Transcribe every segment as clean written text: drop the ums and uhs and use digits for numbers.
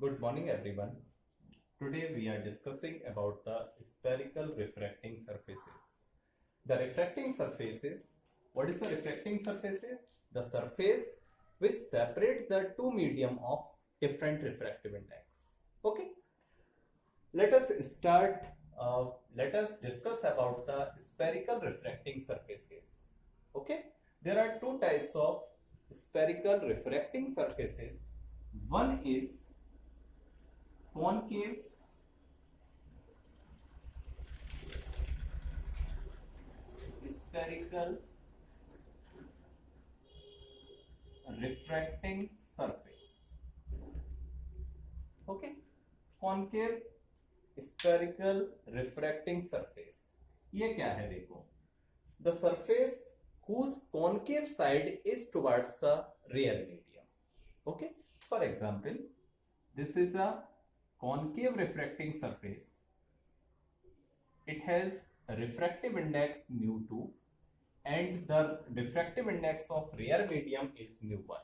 Good morning everyone. Today we are discussing about the spherical refracting surfaces. The refracting surfaces, what is the refracting surfaces? The surface which separate the two medium of different refractive index. Okay. Let us discuss about the spherical refracting surfaces. Okay. There are two types of spherical refracting surfaces. One is concave spherical refracting surface. Okay, concave spherical refracting surface. ये क्या है देखो, the surface whose concave side is towards the real medium. Okay, for example, this is a concave refracting surface. It has a refractive index mu2 and the refractive index of real medium is mu1.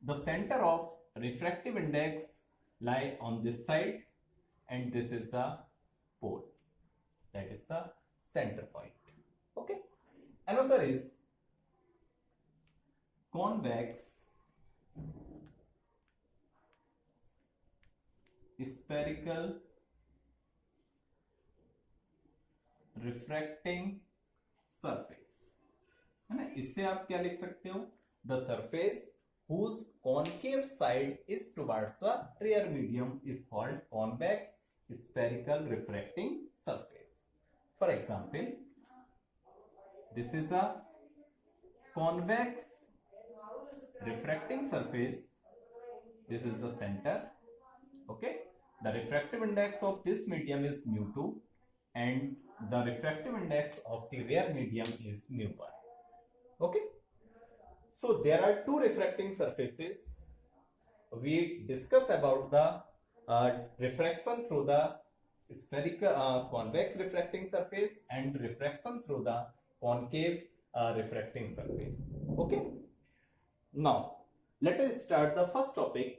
The center of refractive index lie on this side and this is the pole, that is the center point. Okay. Another is convex spherical refracting surface, है ना. इससे आप क्या लिख सकते हो, the surface whose concave side is towards the real medium is called convex spherical refracting surface. For example, this is a convex refracting surface, this is the center. Okay, the refractive index of this medium is mu2 and the refractive index of the real medium is mu1. Okay, so there are two refracting surfaces. We discuss about the refraction through the spherical convex refracting surface and refraction through the concave refracting surface. Okay, now let us start the first topic,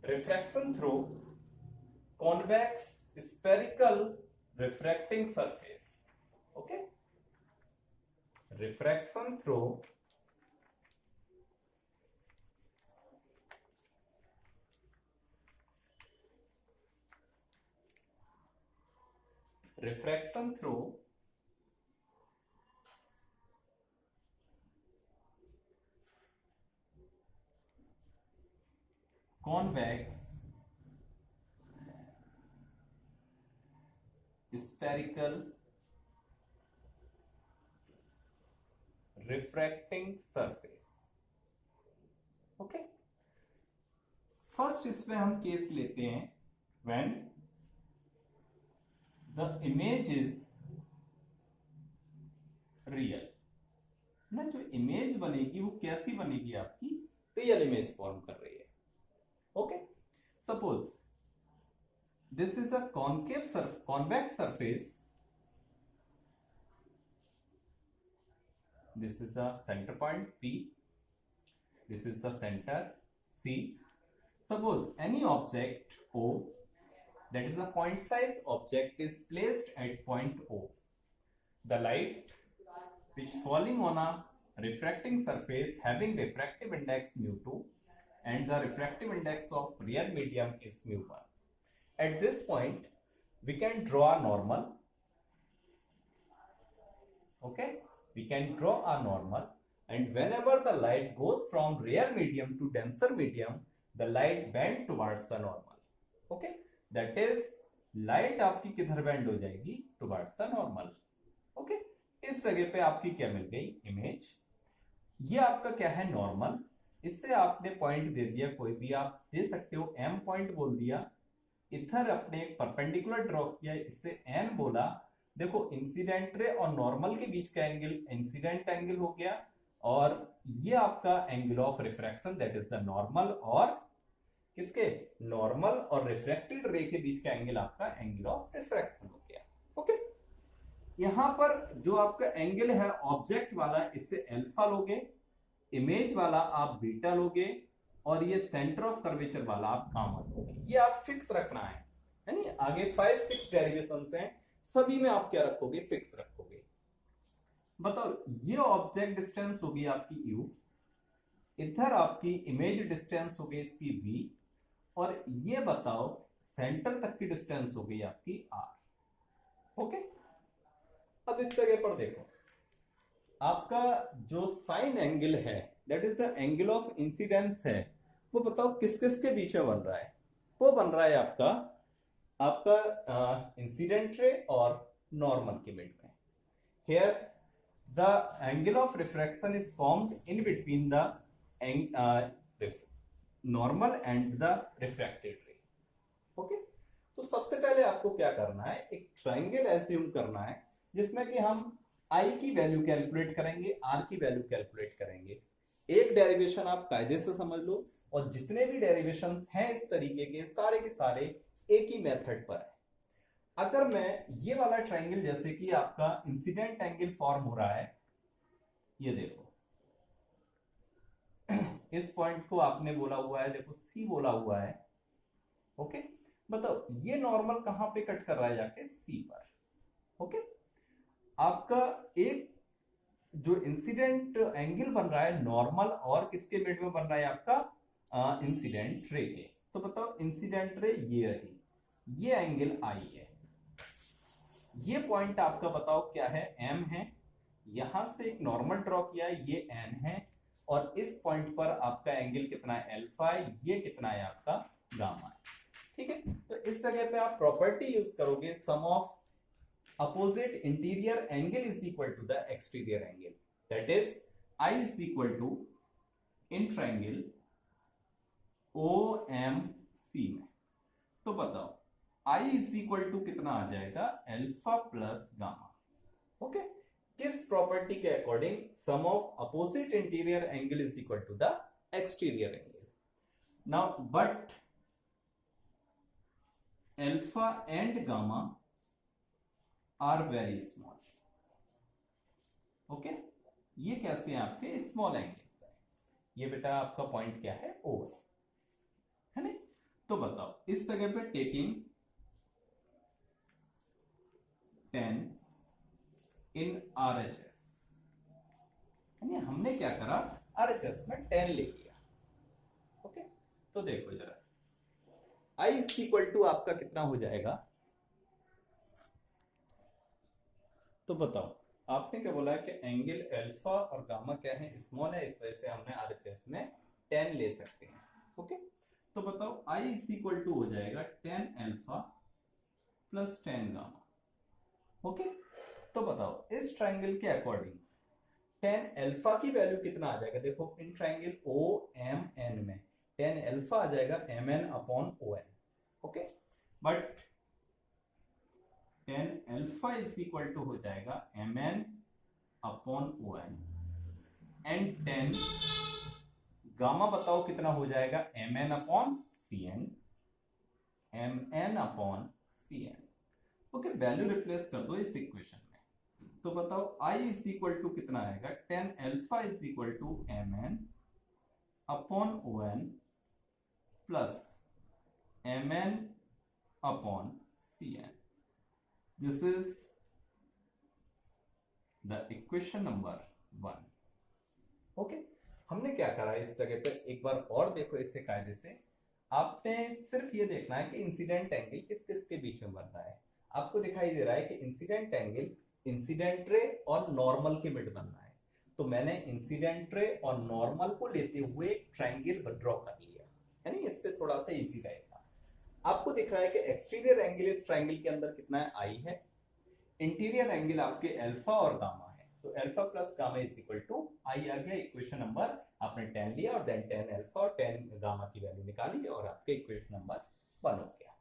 refraction through convex spherical refracting surface. Okay, refraction through convex spherical refracting surface. Okay, first इसमें हम case लेते हैं when the image is real. ना, जो image बनेगी वो कैसी बनेगी, आपकी रियल इमेज फॉर्म कर रही है. Okay, suppose this is a convex surface. This is the center point P. This is the center C. Suppose any object O, that is a point size object, is placed at point O. The light which falling on a refracting surface having refractive index mu2 and the refractive index of real medium is mu1. At this point, we can draw a normal. Okay, we can draw a normal, and whenever the light goes from real medium to denser medium, the light bend towards the normal. Okay, that is, light आपकी किधर bend हो जाएगी, towards the normal. Okay, इस जगह पे आपकी क्या मिल गई, इमेज. ये आपका क्या है, नॉर्मल. इससे आपने पॉइंट दे दिया, कोई भी आप दे सकते हो, m पॉइंट बोल दिया. इधर अपने एक परपेंडिकुलर ड्रॉ किया, इससे n बोला. देखो, इंसिडेंट रे और नॉर्मल के बीच का एंगल इंसिडेंट एंगल हो गया, और ये आपका angle of refraction, that is the normal, और किसके, नॉर्मल और रिफ्रैक्टेड रे के बीच का एंगल आपका एंगल ऑफ रिफ्रैक्शन हो गया. ओके, यहां पर जो आपका एंगल है ऑब्जेक्ट वाला, इससे अल्फा लोगे, इमेज वाला आप बीटा लोगे, और ये सेंटर ऑफ कर्वेचर वाला आप कॉमन, ये आप फिक्स रखना है नहीं। आगे 5-6 डेरिवेशंस हैं, सभी में आप क्या रखोगे, फिक्स रखोगे। बताओ, ये ऑब्जेक्ट डिस्टेंस होगी आपकी u, इधर आपकी इमेज डिस्टेंस हो गई इसकी v, और ये बताओ सेंटर तक की डिस्टेंस हो गई आपकी r। ओके, अब इस जगह पर देखो, आपका जो साइन एंगल है that is the angle of incidence है, वो बताओ किस किस के बीच में बन रहा है। वो बन रहा है आपका इंसिडेंट रे और नॉर्मल के मिड में। Here the angle of refraction is formed in between the normal and the refracted रे। ओके, तो सबसे पहले आपको क्या करना है, एक ट्रायंगल एज्यूम करना है जिसमें कि हम आई की वैल्यू कैलकुलेट करेंगे, आर की वैल्यू कैलकुलेट करेंगे। एक डेरिवेशन आप कायदे से समझ लो, और जितने भी डेरिवेशंस हैं इस तरीके के सारे एक ही मेथड पर है। अगर मैं ये वाला ट्रायंगल, जैसे कि आपका इंसिडेंट एंगल फॉर्म हो रहा है, ये देखो इस पॉइंट को आपने बोला हुआ है, देखो सी बोला हुआ है। ओके, बताओ ये नॉर्मल कहां पे कट कर रहा है, जाके सी पर। ओके, आपका एक जो इंसिडेंट एंगल बन रहा है नॉर्मल और किसके मिड में बन रहा है, आपका इंसिडेंट रे के। तो बताओ इंसिडेंट रे ये रही, ये एंगल आई है, ये पॉइंट आपका बताओ क्या है, एम है। यहां से एक नॉर्मल ड्रॉ किया है, ये एन है, और इस पॉइंट पर आपका एंगल कितना है, अल्फा है, ये कितना है आपका, गामा है। ठीक है, तो इस जगह पे आप प्रॉपर्टी यूज करोगे, sum of opposite interior angle is equal to the exterior angle, that is I is equal to in triangle OMC में। तो बताओ I is equal to कितना आ जाएगा, अल्फा प्लस गामा। ओके, किस प्रॉपर्टी के according, sum of opposite interior angle is equal to the exterior angle. Now but alpha and gamma are very small. Okay, ये कैसे हैं आपके स्मॉल एंगल्स है। ये बेटा आपका पॉइंट क्या है, ओ है ना। तो बताओ इस जगह पे टेकिंग 10 इन RHS, यानी हमने क्या करा, RHS में 10 ले लिया। ओके, तो देखो जरा I इज इक्वल टू आपका कितना हो जाएगा। तो बताओ आपने क्या बोला कि एंगल अल्फा और गामा क्या है, स्मॉल है, इस वजह से हमने RHS में 10 ले सकते हैं। ओके, तो बताओ I इज इक्वल टू हो जाएगा 10 अल्फा प्लस 10 गामा। ओके, तो बताओ इस ट्रायंगल के अकॉर्डिंग 10 अल्फा की वैल्यू कितना आ जाएगा, देखो इन ट्रायंगल OMN में 10 अल्फा आ जाएगा MN upon ON। Okay, but 10 alpha is equal to हो जाएगा MN upon ON, and 10 gamma बताओ कितना हो जाएगा, MN upon CN, MN upon CN। Okay, value replace कर दो इस इक्वेशन में। तो बताओ I इज इक्वल टू कितना आएगा, 10 alpha is equal to MN upon ON plus MN upon CN। This is the equation number 1। Okay, हमने क्या करा इस जगह पे, एक बार और देखो इसे कायदे से। आपने सिर्फ ये देखना है कि इंसिडेंट एंगल किस किस के बीच में बन रहा है। आपको दिखाई दे रहा है कि इंसिडेंट एंगल इंसिडेंट रे और नॉर्मल के मिड बन रहा है। तो मैंने इंसिडेंट रे और नॉर्मल को लेते हुए एक ट्रायंगल ड्रॉ कर लिया, यानी इससे थोड़ा सा इजी रहेगा। आपको दिख रहा है कि एक्सटीरियर एंगल इस ट्रायंगल के अंदर कितना है, आई है। इंटीरियर एंगल आपके अल्फा और गामा है, तो alpha plus gamma is equal to I आ गया। इक्वेशन नंबर आपने 10 लिया और देन 10 अल्फा और 10 गामा की वैल्यू निकाली और आपके इक्वेशन नंबर 1 हो गया।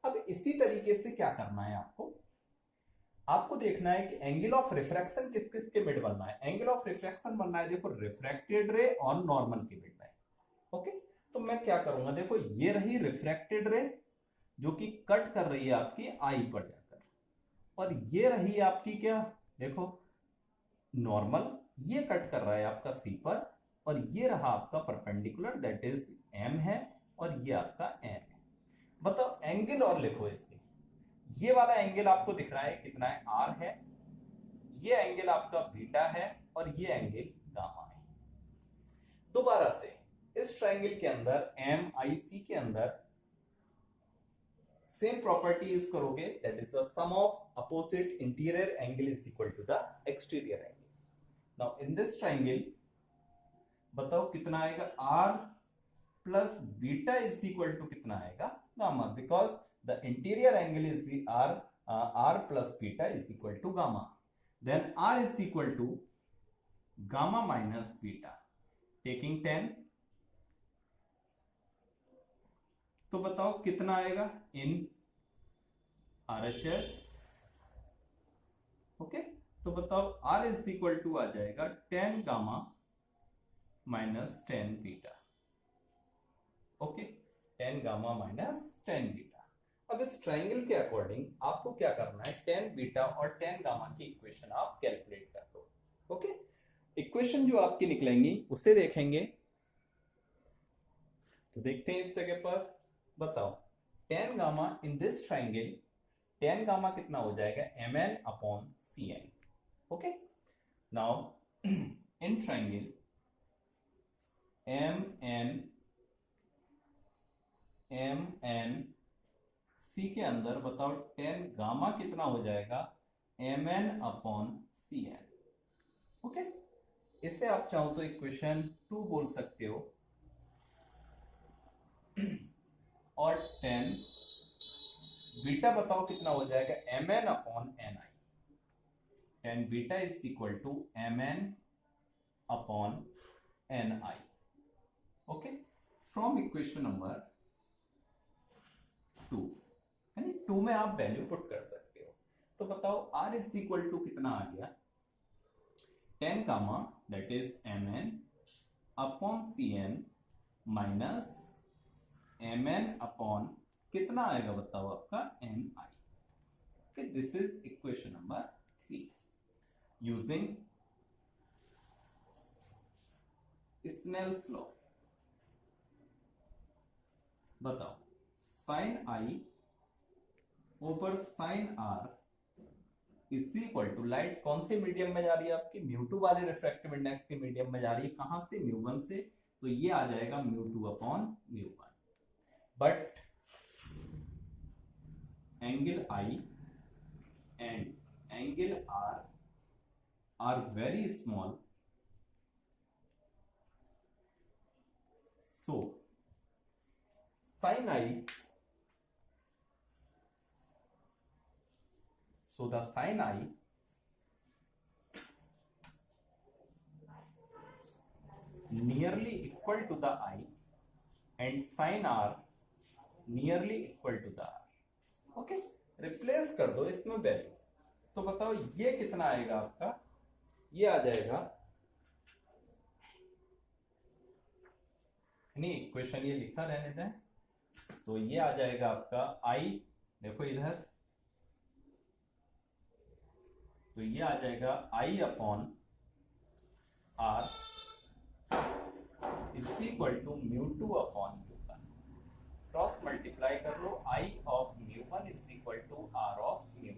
अब इसी तरीके से क्या करना है आपको देखना है कि एंगल ऑफ रिफ्रैक्शन किस किस के मिड बनना है। एंगल ऑफ रिफ्रैक्शन बनना है, देखो रिफ्रैक्टेड रे और नॉर्मल के मिड में। ओके, तो मैं क्या करूंगा, देखो ये रही रिफ्रैक्टेड रे जो कि कट कर रही है आपकी आई पर जाकर, और ये रही आपकी क्या, देखो नॉर्मल, ये कट कर रहा है आपका सी पर, और ये रहा आपका परपेंडिकुलर, दैट इज m है, और ये आपका n है। बताओ एंगल और लिखो इसके। ये वाला एंगल आपको दिख रहा है कितना है, r है, ये एंगल आपका बीटा है, और ये एंगल गामा है। दोबारा से इस ट्रायंगल के अंदर MIC के अंदर सेम प्रॉपर्टी यूज करोगे, that is the sum of opposite interior angle is equal to the exterior angle. Now in this triangle बताओ कितना आएगा, r plus beta is equal to कितना आएगा, gamma, because the interior angle is r plus beta is equal to gamma. Then r is equal to gamma minus beta, taking 10, तो बताओ कितना आएगा इन RHS। Okay, तो बताओ r इज इक्वल टू आ जाएगा 10 gamma minus 10 beta. Okay, 10 gamma minus 10 beta. अब इस ट्रायंगल के अकॉर्डिंग आपको क्या करना है, 10 बीटा और 10 गामा की इक्वेशन आप कैलकुलेट कर लो। ओके, इक्वेशन जो आपकी निकलेंगी उसे देखेंगे, तो देखते हैं इस जगह पर। बताओ 10 gamma in this triangle, 10 gamma कितना हो जाएगा, mn upon cn। Okay, now in triangle mn c के अंदर बताओ 10 गामा कितना हो जाएगा, mn अपॉन cn। ओके, इसे आप चाहो तो इक्वेशन 2 बोल सकते हो, और 10 बीटा बताओ कितना हो जाएगा, mn upon ni। 10 beta is equal to mn upon ni। Okay, from equation number 2, यानी 2 में आप वैल्यू पुट कर सकते हो। तो बताओ r इज इक्वल टू कितना आ गया, 10 gamma that is mn upon cn minus mn upon कितना आएगा बताओ आपका ni। Okay, this is equation number 3 using Snell's law. बताओ sine i over sine r is equal to, light कौन से मीडियम में जा रही है आपकी, μ2 वाले रिफ्रैक्टिव इंडेक्स के मीडियम में जा रही है, कहां से, μ1 से, तो ये आ जाएगा μ2 upon μ1। But angle I and angle R are very small, so sin I, so the sin I nearly equal to the I and sin R nearly equal to the R। Okay, replace कर दो इसमें value, तो बताओ ये कितना आएगा आपका, ये आ जाएगा, नहीं इक्वेशन ये लिखा रहने दें, तो ये आ जाएगा आपका I, देखो इधर, तो ये आ जाएगा I upon R is equal to μ2 upon μ1। Cross multiply कर लो, I of μ1 is equal to R of μ2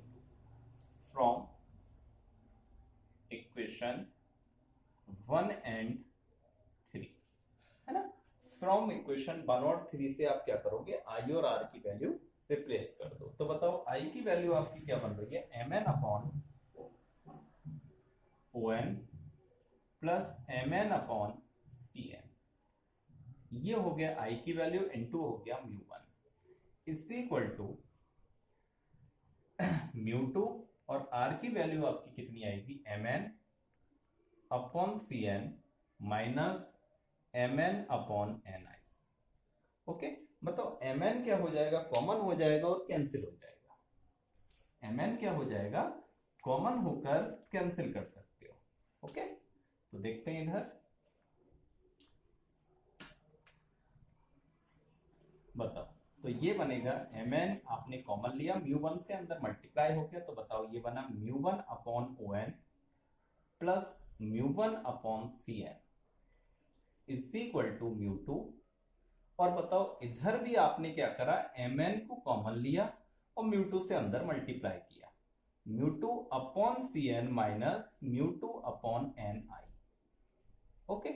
from equation 1 and 3, है ना। फ्रॉम इक्वेशन 1 और 3 से आप क्या करोगे, I और R की वैल्यू रिप्लेस कर दो। तो बताओ I की वैल्यू आपकी क्या बन रही है, mn upon on plus mn upon cn, ये हो गया I की वैल्यू, इनटू हो गया μ1 इज इक्वल टू μ2, और R की वैल्यू आपकी कितनी आएगी, mn upon cn minus mn upon ni। Okay, मतलब mn क्या हो जाएगा, कॉमन हो जाएगा और कैंसिल हो जाएगा, mn क्या हो जाएगा, कॉमन होकर कैंसिल कर सकते हो। ओके, तो देखते हैं इधर, बताओ, तो ये बनेगा mn आपने कॉमन लिया, μ1 से अंदर मल्टीप्लाई हो गया, तो बताओ ये बना μ1 upon on plus μ1 upon cn is equal to mu two. और बताओ इधर भी आपने क्या करा, mn को कॉमन लिया और म्यू टू से अंदर मल्टीप्लाई किया, mu two upon C N minus mu two upon N I. Okay,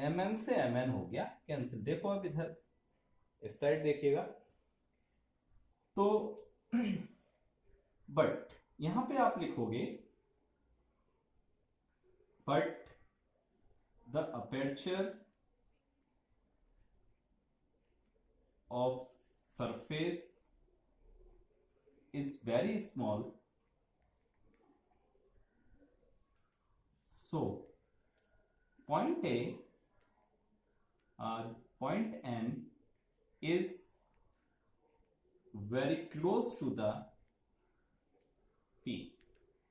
mn से mn हो गया कैंसिल। देखो अब इधर इस साइड देखिएगा तो बट यहां पे आप लिखोगे but the aperture of surface is very small, so point A, point N is very close to the P.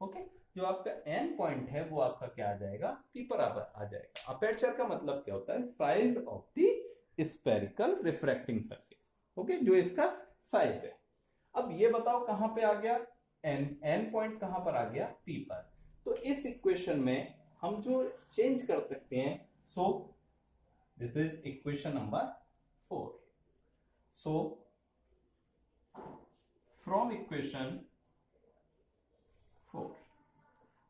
Okay, जो आपका N पॉइंट है वो आपका क्या आ जाएगा, P पर आ जाएगा। अपर्चर का मतलब क्या होता है, size of the spherical refracting surface. Okay, जो इसका साइज है। अब ये बताओ कहां पे आ गया, एन पॉइंट कहां पर आ गया, P पर। तो इस इक्वेशन में हम जो चेंज कर सकते हैं, so this is equation number 4। So from equation 4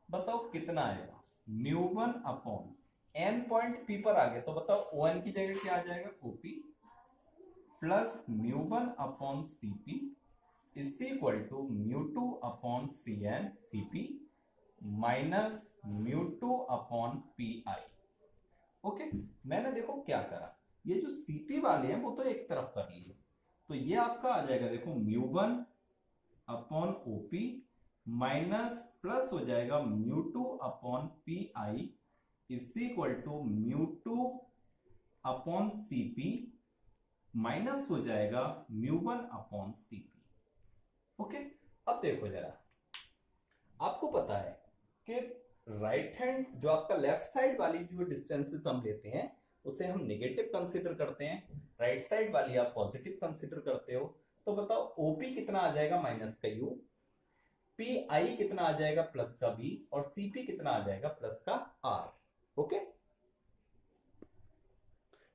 बताओ कितना आएगा, mu one upon N point P पर आ गया तो बताओ ओ एन की जगह क्या आ जाएगा, OP plus mu one upon CP is equal to mu 2 upon Cn Cp minus mu 2 upon Pi। Okay, मैंने देखो क्या करा, ये जो Cp वाले हैं वो तो एक तरफ कर लिए, तो ये आपका आ जाएगा देखो mu 1 upon OP minus plus हो जाएगा mu 2 upon Pi is equal to mu 2 upon Cp minus हो जाएगा mu 1 अपॉन Cp। ओके, अब देखो जरा, आपको पता है कि राइट हैंड जो आपका लेफ्ट साइड वाली जो डिस्टेंसेस हम लेते हैं उसे हम नेगेटिव कंसीडर करते हैं, राइट साइड वाली आप पॉजिटिव कंसीडर करते हो। तो बताओ ओपी कितना आ जाएगा, माइनस का यू, पी आई कितना आ जाएगा, प्लस का बी, और सीपी कितना आ जाएगा, प्लस का R. Okay,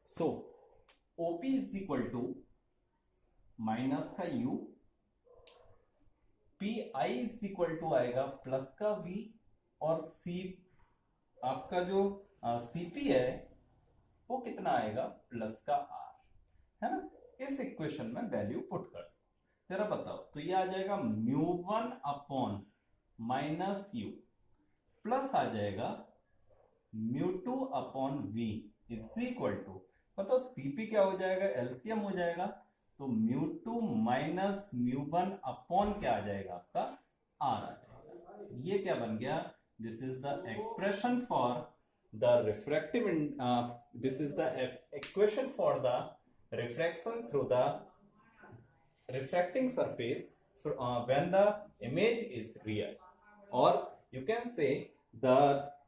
so OP is equal to minus का U, P I is equal to आएगा प्लस का v, और सी आपका जो सीपी है वो कितना आएगा, प्लस का r, है ना। इस इक्वेशन में वैल्यू पुट कर दो, जरा बताओ, तो ये आ जाएगा mu one upon minus U plus आ जाएगा mu two upon V is equal to, बताओ सीपी क्या हो जाएगा, एलसीएम हो जाएगा, तो mu two minus mu one upon क्या आ जाएगा आपका, आर आ जाएगा। ये क्या बन गया, this is the expression for the refractive, this is the equation for the refraction through the refracting surface when the image is real, और you can say the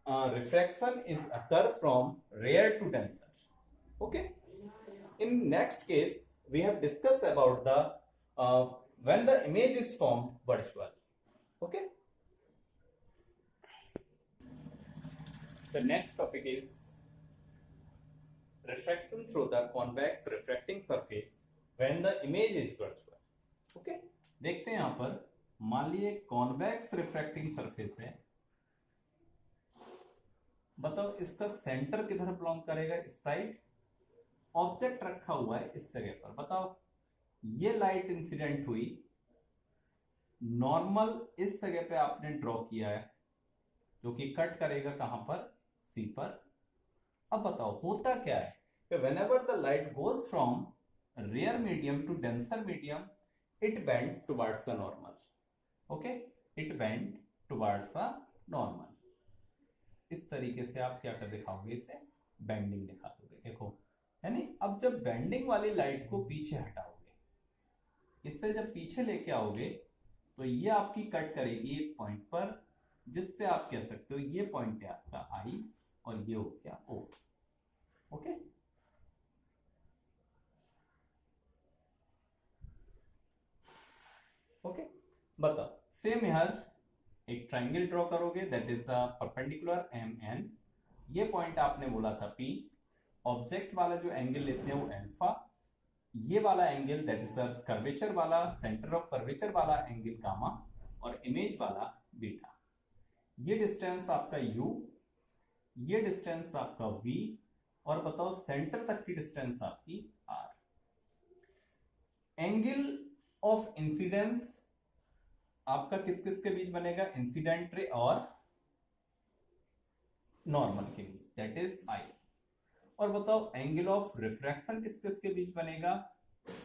refraction is occur from rare to denser. Okay, in next case we have discussed about the when the image is formed virtual. Okay, the next topic is refraction through the convex refracting surface when the image is virtual. Okay, देखते हैं यहां पर, मान लीजिए convex refracting surface है, बताओ इसका centre किधर बिलोंग करेगा, इस साइड, ऑब्जेक्ट रखा हुआ है इस जगह पर। बताओ ये लाइट इंसिडेंट हुई, नॉर्मल इस जगह पे आपने ड्रॉ किया है जो कि कट करेगा कहां पर, सी पर। अब बताओ होता क्या है कि whenever the light goes from rare medium to denser medium it bend towards the normal. Okay, it bend towards the normal. इस तरीके से आप क्या कर दिखाओगे, इसे बेंडिंग दिखा दोगे। देखो, यानी अब जब बेंडिंग वाली लाइट को पीछे हटाओगे, इससे जब पीछे लेके आओगे तो ये आपकी कट करेगी एक पॉइंट पर, जिस पे आप कह सकते हो ये पॉइंट है आपका आई और ये हो गया ओ। ओके, ओके, बताओ सेम यहां एक ट्राइंगल ड्रॉ करोगे, that is the perpendicular M N, ये पॉइंट आपने बोला था पी, ऑब्जेक्ट वाला जो एंगल लेते हैं वो अल्फा, ये वाला angle that is the curvature वाला, सेंटर ऑफ कर्वेचर वाला एंगल गामा, और इमेज वाला बीटा। ये डिस्टेंस आपका u, ये डिस्टेंस आपका v, और बताओ सेंटर तक की डिस्टेंस आपकी r। एंगल ऑफ इंसिडेंस आपका किस किस के बीच बनेगा, इंसिडेंट रे और नॉर्मल के बीच, दैट इज आई। और बताओ एंगल ऑफ रिफ्रैक्शन किस किस के बीच बनेगा,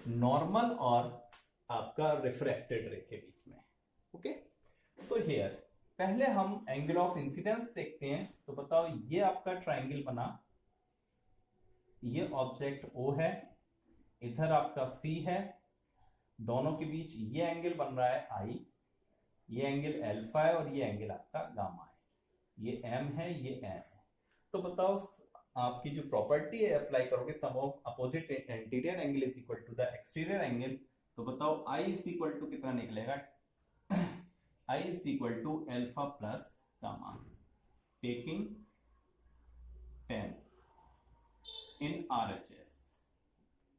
नॉर्मल और आपका रिफ्रैक्टेड रे के बीच में। ओके, तो हियर पहले हम एंगल ऑफ इंसिडेंस देखते हैं। तो बताओ ये आपका ट्राइंगल बना, ये ऑब्जेक्ट O है, इधर आपका C है, दोनों के बीच ये एंगल बन रहा है I, ये एंगल अल्फा है और ये एंगल आपका गामा है, ये M है, ये M है। तो बताओ आपकी जो प्रॉपर्टी है अप्लाई करोगे, sum of opposite interior angle is equal to the exterior angle. तो बताओ I इज इक्वल टू कितना निकलेगा, I is equal to alpha plus gamma, taking 10 in RHS।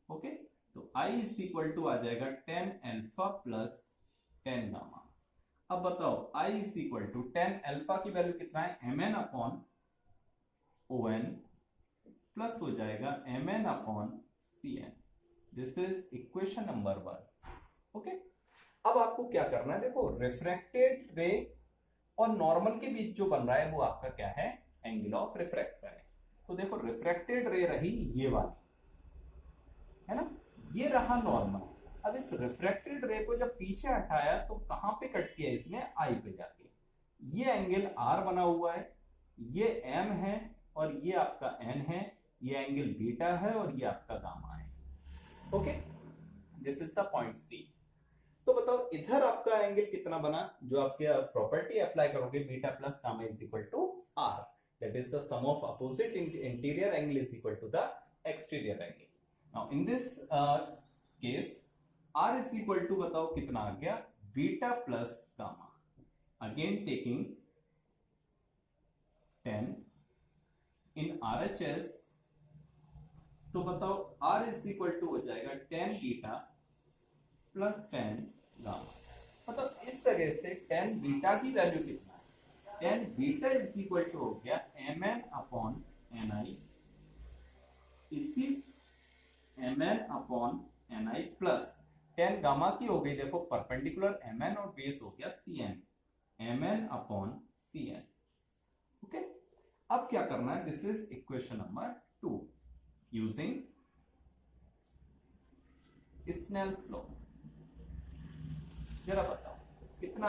Okay, तो I इज इक्वल टू आ जाएगा 10 alpha plus 10 gamma. अब बताओ I is equal to 10 alpha की वैल्यू कितना है, mn अपॉन on प्लस हो जाएगा mn upon cn। This is equation number 1। Okay, अब आपको क्या करना है, देखो रिफ्रैक्टेड रे और नॉर्मल के बीच जो बन रहा है वो आपका क्या है, एंगल ऑफ रिफ्रैक्शन है। तो देखो रिफ्रैक्टेड रे रही ये वाली, है ना, ये रहा नॉर्मल। अब इस रिफ्रैक्टेड रे को जब पीछे हटाया तो कहां पे कट किया इसने, आई पे जाके। ये एंगल R बना हुआ है, ये M है और ये आपका N है, ये एंगल बीटा है और ये आपका गामा है। Okay, this is the point C। तो बताओ इधर आपका एंगल कितना बना, जो आपके प्रॉपर्टी अप्लाई करोगे, beta plus gamma is equal to R, that is the sum of opposite interior angle is equal to the exterior angle. Now in this case R is equal to बताओ कितना आ गया, beta plus gamma, again taking 10 in RHS। तो बताओ R is equal to हो जाएगा 10 beta plus 10 gamma. मतलब इस तरह से 10 बीटा की वैल्यू कितना है, 10 बीटा इज इक्वल टू हो गया mn अपॉन ni, इसी mn upon ni plus 10 gamma की हो गई, देखो परपेंडिकुलर mn और बेस हो गया cn, mn upon cn। Okay, अब क्या करना है, this is equation number 2 using Snell's law. जरा बताओ कितना